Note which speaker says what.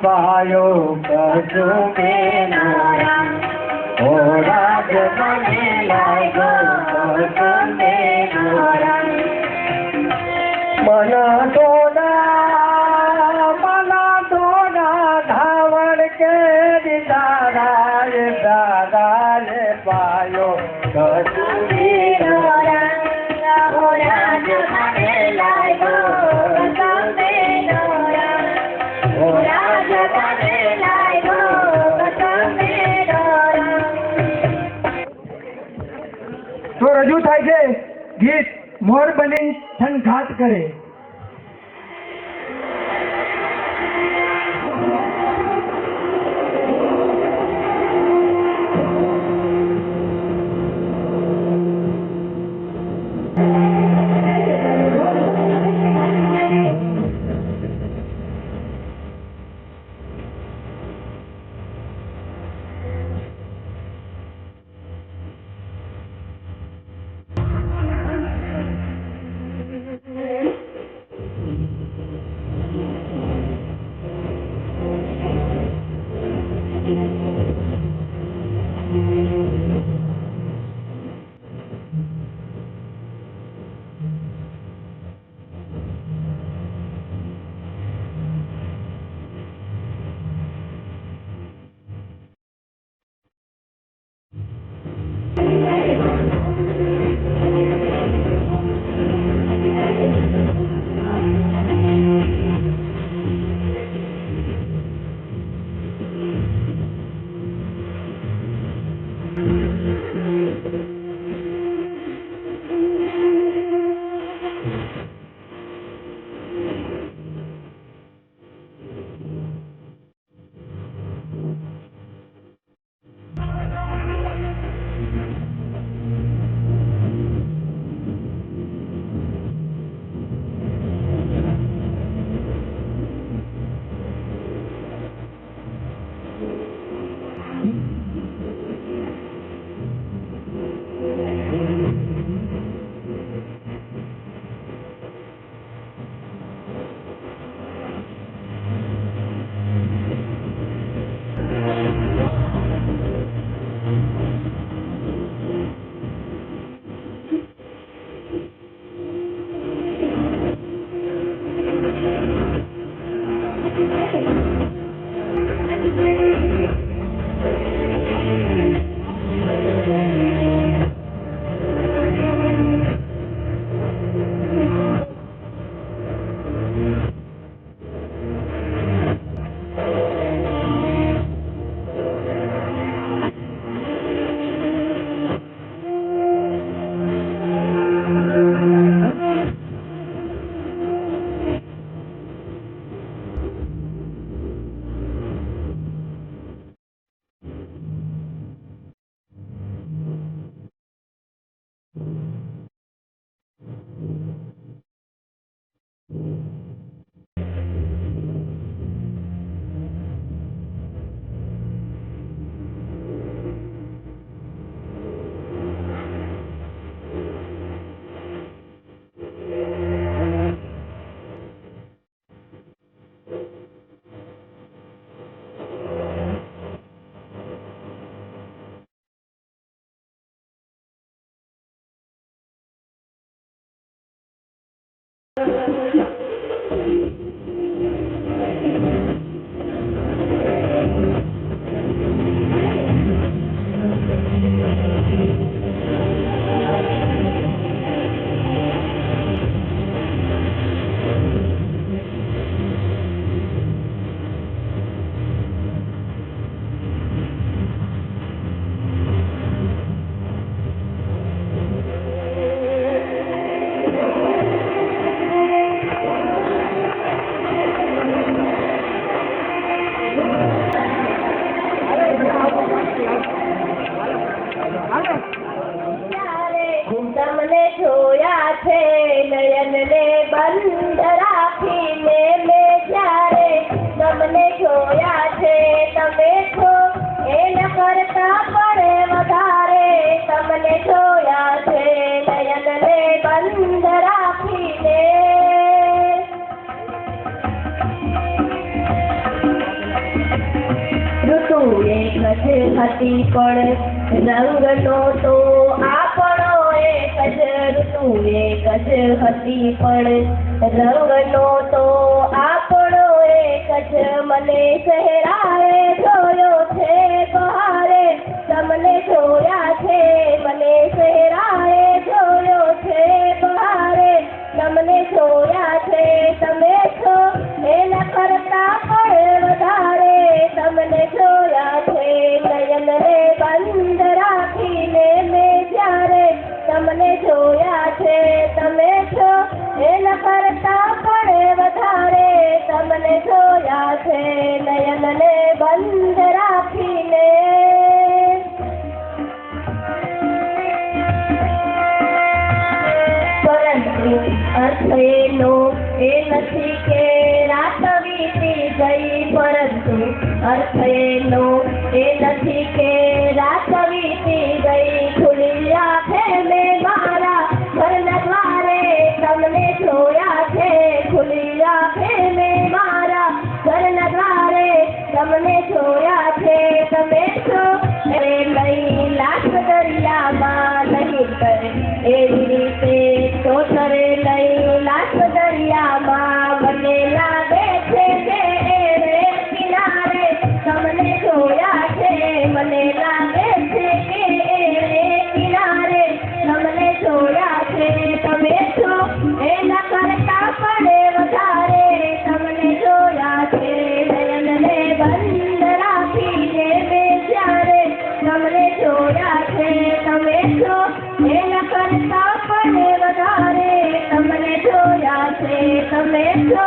Speaker 1: પાયો કશું બેનોરા ઓરા જમને લાગ્યો કશું બેનોરા મના થોડા ધાવણ કે દાદાએ પાયો કશું બેનોરા ઓરા જમને લાગ્યો કશું બેનોરા
Speaker 2: તો રજૂ થાય છે ગીત મોર બની સંઘાત કરે.
Speaker 1: તમને જોયા છે નયનને બંધ રાખીને મેં જ્યારે તમને જોયા છે તમે છો એના કરતા પણ વધારે તમને જોયા છે નયનને બંધ રાખીને ઋતુ એક જ હતી પણ રંગનો તો આપણો એક જ ઋતુ એક જ હતી પણ રંગનો તો આપણો એક જ મને ચહેરાએ જોયો છે બહારે તમને જોયા છે મને ચહેરાએ જોયો છે બહારે તમને જોયા છે તમે છો એના કરતા પણ વધારે તમને જોયા છે નયનને બંધ રાખીને મેં જ્યારે તમને જોયા છે તમે છો એના કરતા પણ વધારે તમને જોયા છે નયનને બંધ રાખીને પરંતુ અર્થ એનો એ નથી કે રાત વીતી ગઈ પરંતુ અર્થ એનો એ નથી કે રાત વીતી ગઈ ખુલ્લી આંખે મેં મારા ઘરના દ્વારે તમને જોયા છે ખુલ્લી આંખે મેં મારા ઘરના દ્વારે તમને જોયા છે તમે છો અરે નહીં લાખ દરિયામાં નહીં કરે એવી રીતે તો કરે નહીં લાખ દરિયામાં મને લાગે છે કે રે કિનારે તમને જોયા છે મને લાગે છે કે રે કિનારે તમને જોયા છે તમે છો એના કરતા પણ વધારે તમને જોયા છે નયનને બંધ રાખીને મેં જ્યારે તમને જોયા છે તમે છો એના કરતા પણ વધારે તમને જોયા છે તમે છો